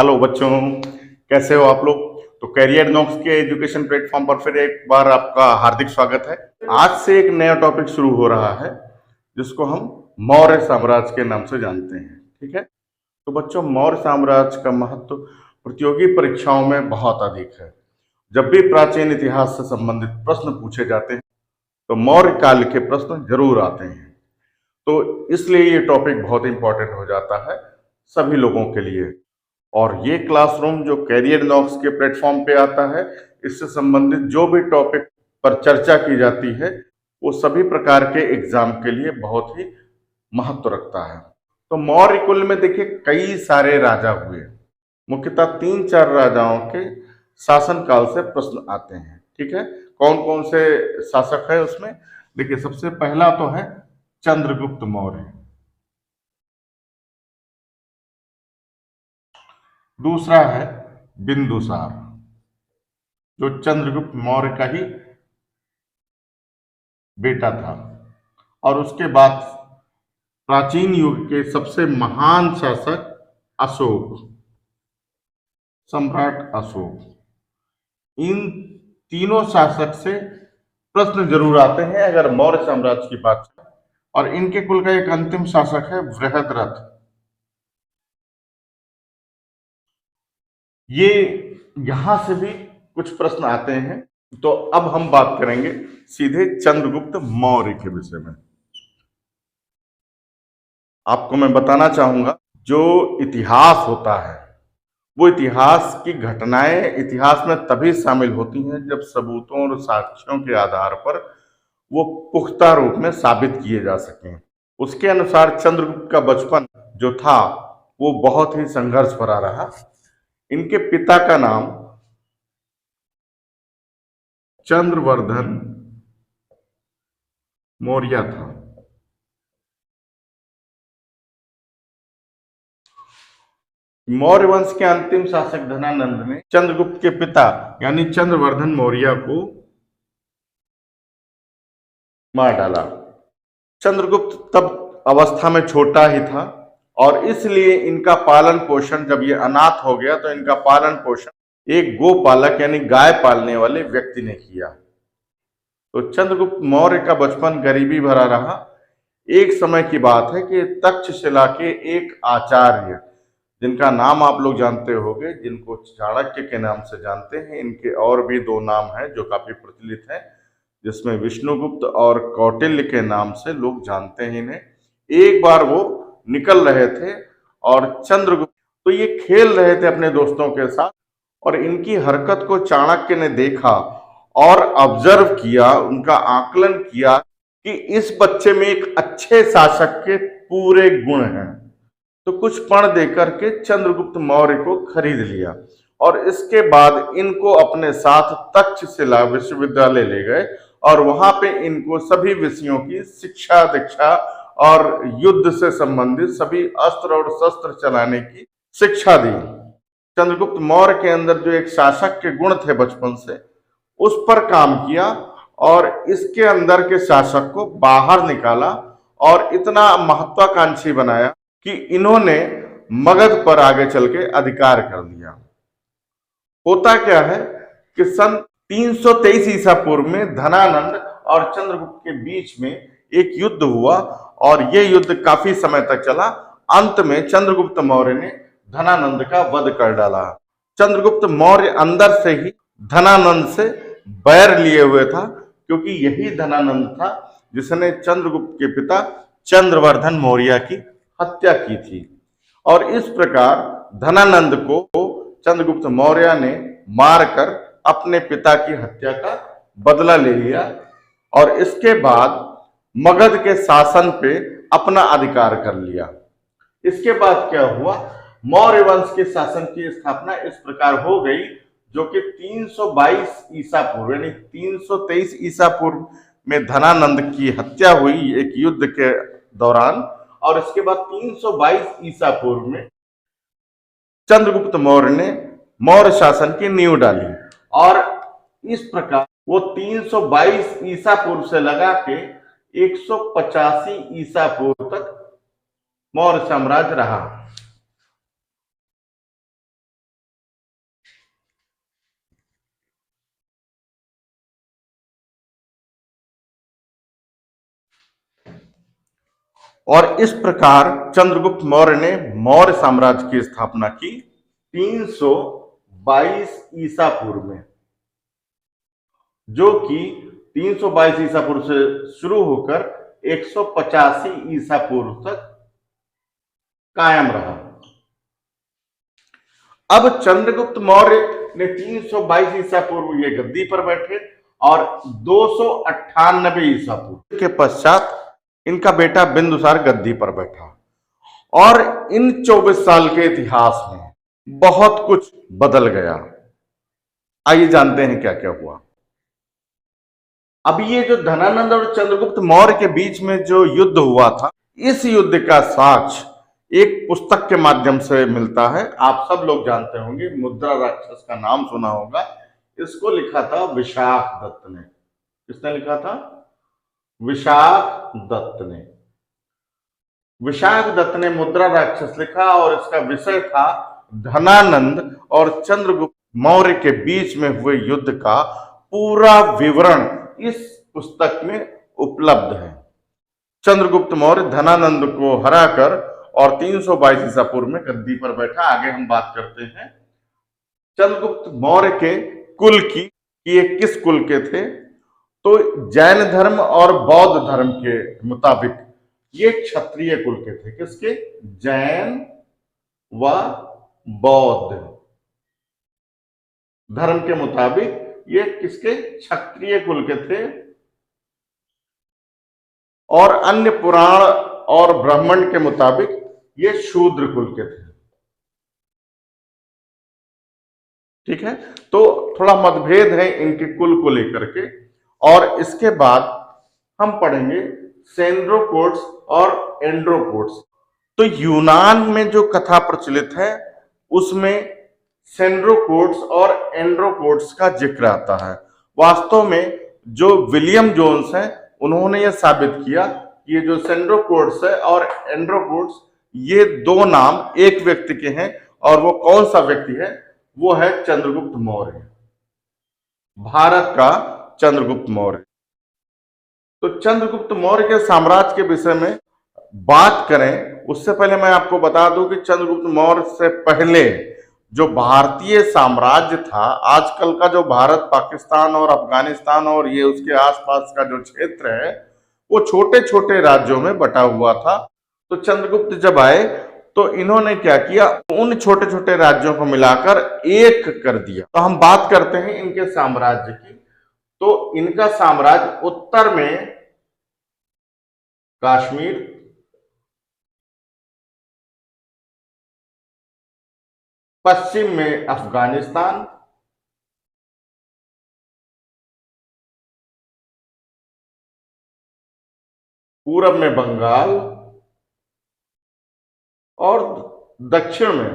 Hello बच्चों, कैसे हो आप लोग। तो कैरियर नॉक्स के एजुकेशन प्लेटफॉर्म पर फिर एक बार आपका हार्दिक स्वागत है। आज से एक नया टॉपिक शुरू हो रहा है जिसको हम मौर्य साम्राज्य के नाम से जानते हैं। ठीक है। तो बच्चों, मौर्य साम्राज्य का महत्व प्रतियोगी परीक्षाओं में बहुत अधिक है। जब भी प्राचीन इतिहास से संबंधित प्रश्न पूछे जाते हैं तो मौर्य काल के प्रश्न जरूर आते हैं। तो इसलिए ये टॉपिक बहुत इंपॉर्टेंट हो जाता है सभी लोगों के लिए। और ये क्लासरूम जो कैरियर नॉक्स के प्लेटफॉर्म पे आता है, इससे संबंधित जो भी टॉपिक पर चर्चा की जाती है वो सभी प्रकार के एग्जाम के लिए बहुत ही महत्व रखता है। तो मौर्य कुल में देखिए कई सारे राजा हुए। मुख्यतः 3-4 राजाओं के शासन काल से प्रश्न आते हैं। ठीक है। कौन कौन से शासक है उसमें, देखिए सबसे पहला तो है चंद्रगुप्त मौर्य। दूसरा है बिंदुसार, जो चंद्रगुप्त मौर्य का ही बेटा था। और उसके बाद प्राचीन युग के सबसे महान शासक अशोक, सम्राट अशोक। इन तीनों शासक से प्रश्न जरूर आते हैं अगर मौर्य साम्राज्य की बात करें। और इनके कुल का एक अंतिम शासक है बृहद्रथ। ये यहां से भी कुछ प्रश्न आते हैं। तो अब हम बात करेंगे सीधे चंद्रगुप्त मौर्य के विषय में। आपको मैं बताना चाहूंगा, जो इतिहास होता है वो इतिहास की घटनाएं इतिहास में तभी शामिल होती हैं जब सबूतों और साक्ष्यों के आधार पर वो पुख्ता रूप में साबित किए जा सकें। उसके अनुसार चंद्रगुप्त का बचपन जो था वो बहुत ही संघर्ष भरा रहा। इनके पिता का नाम चंद्रवर्धन मौर्य था। मौर्य वंश के अंतिम शासक धनानंद ने चंद्रगुप्त के पिता यानी चंद्रवर्धन मौर्य को मार डाला। चंद्रगुप्त तब अवस्था में छोटा ही था और इसलिए इनका पालन पोषण, जब ये अनाथ हो गया तो इनका पालन पोषण एक गोपालक यानी गाय पालने वाले व्यक्ति ने किया। तो चंद्रगुप्त मौर्य का बचपन गरीबी भरा रहा। एक समय की बात है कि तक्षशिला के एक आचार्य, जिनका नाम आप लोग जानते होंगे, जिनको चाणक्य के नाम से जानते हैं, इनके और भी 2 नाम हैं जो काफी प्रचलित हैं, जिसमें विष्णुगुप्त और कौटिल्य के नाम से लोग जानते हैं इन्हें। एक बार वो निकल रहे थे और चंद्रगुप्त तो ये खेल रहे थे अपने दोस्तों के साथ, और इनकी हरकत को चाणक्य ने देखा और ऑब्जर्व किया, उनका आकलन किया कि इस बच्चे में एक अच्छे शासक के पूरे गुण हैं। तो कुछ पढ़ देकर के चंद्रगुप्त मौर्य को खरीद लिया और इसके बाद इनको अपने साथ तक्षशिला विश्वविद्यालय ले गए और वहां पे इनको सभी विषयों की शिक्षा दीक्षा और युद्ध से संबंधित सभी अस्त्र और शस्त्र चलाने की शिक्षा दी। चंद्रगुप्त मौर्य के अंदर जो एक शासक के गुण थे बचपन से, उस पर काम किया और इसके अंदर के शासक को बाहर निकाला और इतना महत्वाकांक्षी बनाया कि इन्होंने मगध पर आगे चल के अधिकार कर लिया। होता क्या है कि सन 323 ईसा पूर्व में धनानंद और चंद्रगुप्त के बीच में एक युद्ध हुआ और यह युद्ध काफी समय तक चला। अंत में चंद्रगुप्त मौर्य ने धनानंद का वध कर डाला। चंद्रगुप्त मौर्य अंदर से ही धनानंद से बैर लिए हुए था, क्योंकि यही धनानंद था जिसने चंद्रगुप्त के पिता चंद्रवर्धन मौर्य की हत्या की थी। और इस प्रकार धनानंद को चंद्रगुप्त मौर्य ने मारकर अपने पिता की हत्या का बदला ले लिया और इसके बाद मगध के शासन पे अपना अधिकार कर लिया। इसके बाद क्या हुआ, मौर्य वंश के शासन की स्थापना इस प्रकार हो गई, जो कि 322 ईसा पूर्व यानी 323 ईसा पूर्व में धनानंद की हत्या हुई एक युद्ध के दौरान, और इसके बाद 322 ईसा पूर्व में चंद्रगुप्त मौर्य ने मौर्य शासन की नींव डाली। और इस प्रकार वो 322 ईसा पूर्व से लगा के 185 ईसा पूर्व तक मौर्य साम्राज्य रहा। और इस प्रकार चंद्रगुप्त मौर्य ने मौर्य साम्राज्य की स्थापना की 322 ईसा पूर्व में, जो कि 322 ईसा पूर्व से शुरू होकर 185 ईसा पूर्व तक कायम रहा। अब चंद्रगुप्त मौर्य ने 322 ईसा पूर्व ये गद्दी पर बैठे और 298 ईसा पूर्व के पश्चात इनका बेटा बिंदुसार गद्दी पर बैठा। और इन 24 साल के इतिहास में बहुत कुछ बदल गया। आइए जानते हैं क्या क्या हुआ। अब ये जो धनानंद और चंद्रगुप्त मौर्य के बीच में जो युद्ध हुआ था, इस युद्ध का साक्ष्य एक पुस्तक के माध्यम से मिलता है। आप सब लोग जानते होंगे, मुद्रा राक्षस का नाम सुना होगा। इसको लिखा था विशाख दत्त ने। किसने लिखा था? विशाख दत्त ने। विशाख दत्त ने मुद्रा राक्षस लिखा और इसका विषय था धनानंद और चंद्रगुप्त मौर्य के बीच में हुए युद्ध का पूरा विवरण इस पुस्तक में उपलब्ध है। चंद्रगुप्त मौर्य धनानंद को हराकर और 322 ईसा पूर्व में गद्दी पर बैठा। आगे हम बात करते हैं चंद्रगुप्त मौर्य के कुल की, ये किस कुल के थे। तो जैन धर्म और बौद्ध धर्म के मुताबिक ये क्षत्रिय कुल के थे। किसके? जैन व बौद्ध धर्म के मुताबिक ये किसके? क्षत्रिय कुल के थे। और अन्य पुराण और ब्राह्मण के मुताबिक ये शूद्र कुल के थे। ठीक है, तो थोड़ा मतभेद है इनके कुल को लेकर के। और इसके बाद हम पढ़ेंगे सेंड्रोकोट्स और एंड्रोकोट्स। तो यूनान में जो कथा प्रचलित है उसमें सेंड्रोकोट्स और एंड्रोकोट्स का जिक्र आता है। वास्तव में जो विलियम जोन्स हैं उन्होंने यह साबित किया कि ये जो सेंड्रोकोट्स है और एंड्रोकोट्स ये दो नाम एक व्यक्ति के हैं। और वो कौन सा व्यक्ति है? वो है चंद्रगुप्त मौर्य, भारत का चंद्रगुप्त मौर्य। तो चंद्रगुप्त मौर्य के साम्राज्य के विषय में बात करें उससे पहले मैं आपको बता दूं कि चंद्रगुप्त मौर्य से पहले जो भारतीय साम्राज्य था, आजकल का जो भारत, पाकिस्तान और अफगानिस्तान और ये उसके आसपास का जो क्षेत्र है, वो छोटे छोटे राज्यों में बटा हुआ था। तो चंद्रगुप्त जब आए तो इन्होंने क्या किया, उन छोटे छोटे राज्यों को मिलाकर एक कर दिया। तो हम बात करते हैं इनके साम्राज्य की। तो इनका साम्राज्य उत्तर में कश्मीर, पश्चिम में अफगानिस्तान, पूरब में बंगाल और दक्षिण में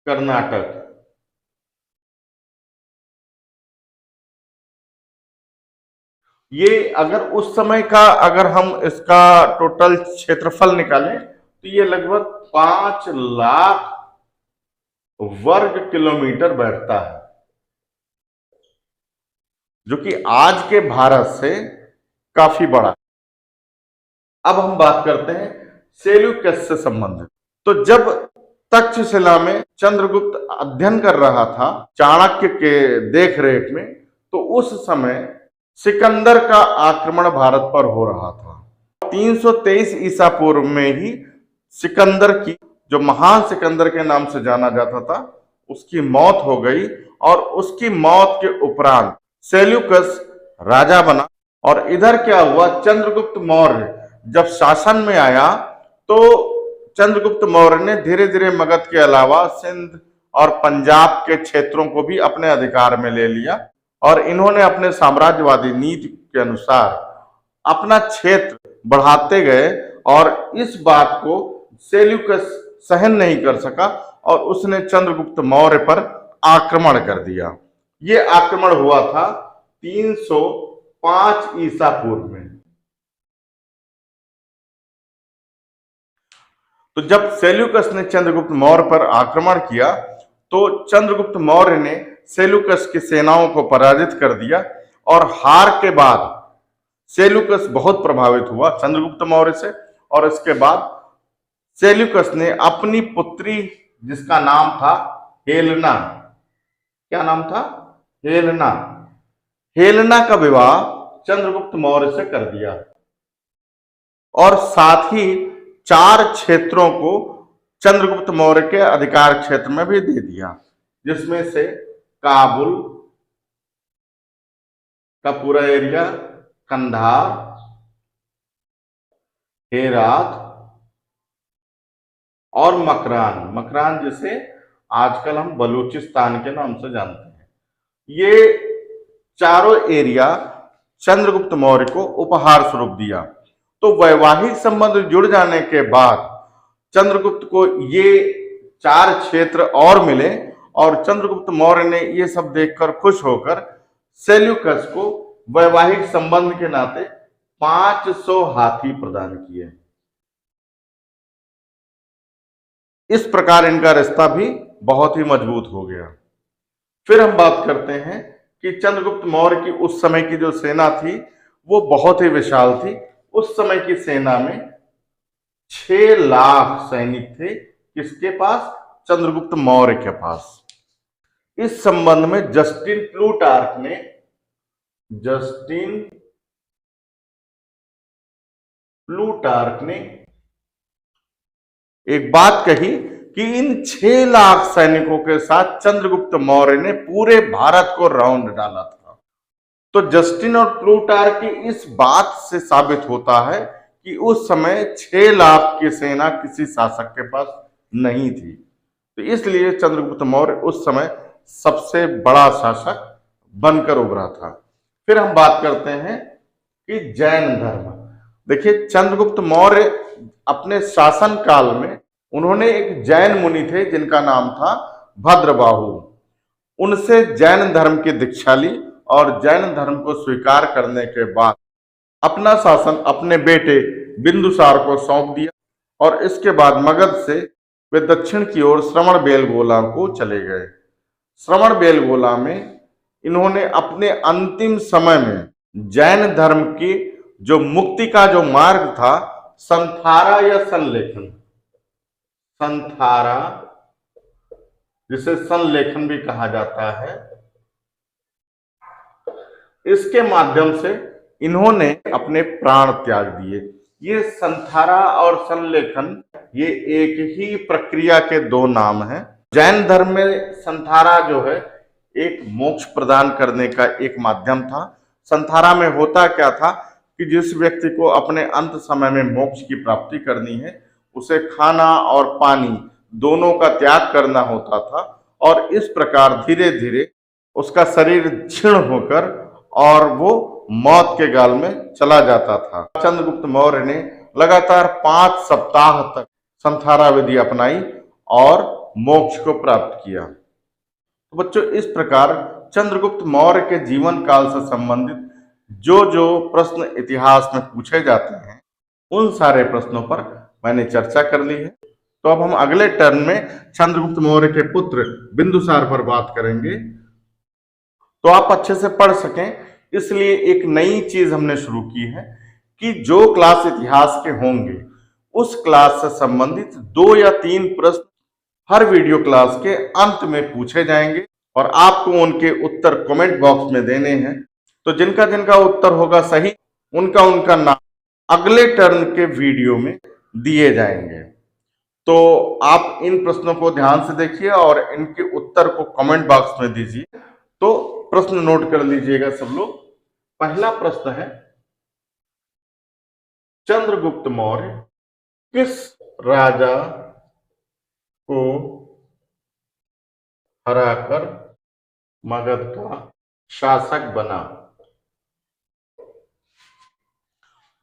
कर्नाटक। ये अगर उस समय का अगर हम इसका टोटल क्षेत्रफल निकालें तो ये लगभग 5 लाख वर्ग किलोमीटर बैठता है, जो कि आज के भारत से काफी बड़ा। अब हम बात करते हैं सेल्यूकस से संबंधित। तो जब तक्षशिला में चंद्रगुप्त अध्ययन कर रहा था चाणक्य के देखरेख में, तो उस समय सिकंदर का आक्रमण भारत पर हो रहा था। 323 ईसा पूर्व में ही सिकंदर की, जो महान सिकंदर के नाम से जाना जाता था, उसकी मौत हो गई। और उसकी मौत के उपरांत सेल्यूकस राजा बना। और इधर क्या हुआ, चंद्रगुप्त मौर्य जब शासन में आया तो चंद्रगुप्त मौर्य ने धीरे धीरे मगध के अलावा सिंध और पंजाब के क्षेत्रों को भी अपने अधिकार में ले लिया। और इन्होंने अपने साम्राज्यवादी नीति के अनुसार अपना क्षेत्र बढ़ाते गए। और इस बात को सेल्यूकस सहन नहीं कर सका और उसने चंद्रगुप्त मौर्य पर आक्रमण कर दिया। ये आक्रमण हुआ था 305 ईसा पूर्व में। तो जब सेल्यूकस ने चंद्रगुप्त मौर्य पर आक्रमण किया तो चंद्रगुप्त मौर्य ने सेल्यूकस की सेनाओं को पराजित कर दिया। और हार के बाद सेल्यूकस बहुत प्रभावित हुआ चंद्रगुप्त मौर्य से, और इसके बाद सेल्यूकस ने अपनी पुत्री, जिसका नाम था हेलेना, क्या नाम था? हेलेना। हेलेना का विवाह चंद्रगुप्त मौर्य से कर दिया और साथ ही 4 क्षेत्रों को चंद्रगुप्त मौर्य के अधिकार क्षेत्र में भी दे दिया, जिसमें से काबुल का पूरा एरिया, कंधार, हेरात और मकरान, मकरान जिसे आजकल हम बलूचिस्तान के नाम से जानते हैं, ये चारों एरिया चंद्रगुप्त मौर्य को उपहार स्वरूप दिया। तो वैवाहिक संबंध जुड़ जाने के बाद चंद्रगुप्त को ये 4 क्षेत्र और मिले, और चंद्रगुप्त मौर्य ने ये सब देखकर खुश होकर सेल्यूकस को वैवाहिक संबंध के नाते 500 हाथी प्रदान किए। इस प्रकार इनका रिश्ता भी बहुत ही मजबूत हो गया। फिर हम बात करते हैं कि चंद्रगुप्त मौर्य की उस समय की जो सेना थी वो बहुत ही विशाल थी। उस समय की सेना में 6 लाख सैनिक थे। किसके पास? चंद्रगुप्त मौर्य के पास। इस संबंध में जस्टिन प्लूटार्क ने एक बात कही कि इन 6 लाख सैनिकों के साथ चंद्रगुप्त मौर्य ने पूरे भारत को राउंड डाला था। तो जस्टिन और प्लूटार्क की इस बात से साबित होता है कि उस समय 6 लाख की सेना किसी शासक के पास नहीं थी। तो इसलिए चंद्रगुप्त मौर्य उस समय सबसे बड़ा शासक बनकर उभरा था। फिर हम बात करते हैं कि जैन धर्म। देखिए, चंद्रगुप्त मौर्य अपने शासन काल में उन्होंने एक जैन मुनि थे जिनका नाम था भद्रबाहु। उनसे जैन धर्म की दीक्षा ली और जैन धर्म को स्वीकार करने के बाद अपना शासन अपने बेटे बिंदुसार को सौंप दिया, और इसके बाद मगध से वे दक्षिण की ओर श्रवणबेलगोला को चले गए। श्रवणबेलगोला में इन्होंने अपने अंतिम समय में जैन धर्म की जो मुक्ति का जो मार्ग था, संथारा या संथारा, जिसे संलेखन भी कहा जाता है, इसके माध्यम से इन्होंने अपने प्राण त्याग दिए। ये संथारा और संलेखन ये एक ही प्रक्रिया के 2 नाम हैं। जैन धर्म में संथारा जो है एक मोक्ष प्रदान करने का एक माध्यम था। संथारा में होता क्या था कि जिस व्यक्ति को अपने अंत समय में मोक्ष की प्राप्ति करनी है, उसे खाना और पानी दोनों का त्याग करना होता था, और इस प्रकार धीरे धीरे उसका शरीर क्षीण होकर और वो मौत के गाल में चला जाता था। चंद्रगुप्त मौर्य ने लगातार 5 सप्ताह तक संथारा विधि अपनाई और मोक्ष को प्राप्त किया। तो बच्चों, इस प्रकार चंद्रगुप्त मौर्य के जीवन काल से संबंधित जो जो प्रश्न इतिहास में पूछे जाते हैं, उन सारे प्रश्नों पर मैंने चर्चा कर ली है। तो अब हम अगले टर्न में चंद्रगुप्त मौर्य के पुत्र बिंदुसार पर बात करेंगे। तो आप अच्छे से पढ़ सकें, इसलिए एक नई चीज हमने शुरू की है कि जो क्लास इतिहास के होंगे उस क्लास से संबंधित 2 या 3 प्रश्न हर वीडियो क्लास के अंत में पूछे जाएंगे, और आपको उनके उत्तर कमेंट बॉक्स में देने हैं। तो जिनका जिनका उत्तर होगा सही, उनका नाम अगले टर्न के वीडियो में दिए जाएंगे। तो आप इन प्रश्नों को ध्यान से देखिए और इनके उत्तर को कमेंट बॉक्स में दीजिए। तो प्रश्न नोट कर लीजिएगा सब लोग। पहला प्रश्न है, चंद्रगुप्त मौर्य किस राजा को हराकर मगध का शासक बना?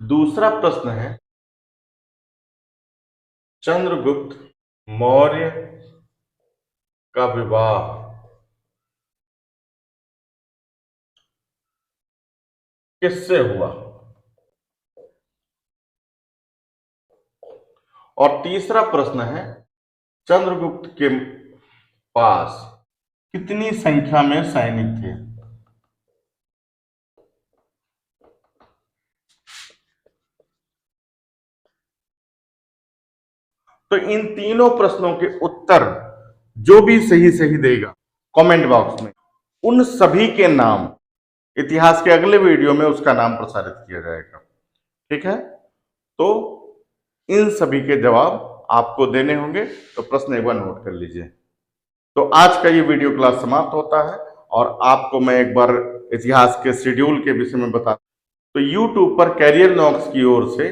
दूसरा प्रश्न है, चंद्रगुप्त मौर्य का विवाह किससे हुआ? और तीसरा प्रश्न है, चंद्रगुप्त के पास कितनी संख्या में सैनिक थे? तो इन तीनों प्रश्नों के उत्तर जो भी सही सही देगा कमेंट बॉक्स में, उन सभी के नाम इतिहास के अगले वीडियो में उसका नाम प्रसारित किया जाएगा। ठीक है, तो इन सभी के जवाब आपको देने होंगे, तो प्रश्न एक बार नोट कर लीजिए। तो आज का ये वीडियो क्लास समाप्त होता है और आपको मैं एक बार इतिहास के शेड्यूल के विषय में बता, तो YouTube पर कैरियर नॉक्स की ओर से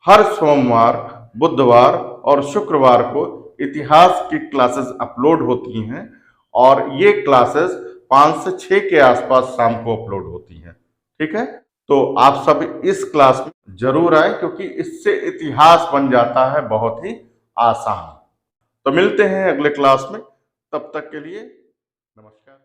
हर सोमवार, बुधवार और शुक्रवार को इतिहास की क्लासेस अपलोड होती हैं और ये क्लासेस 5 से 6 के आसपास शाम को अपलोड होती हैं। ठीक है, तो आप सब इस क्लास में जरूर आए, क्योंकि इससे इतिहास बन जाता है बहुत ही आसान। तो मिलते हैं अगले क्लास में, तब तक के लिए नमस्कार।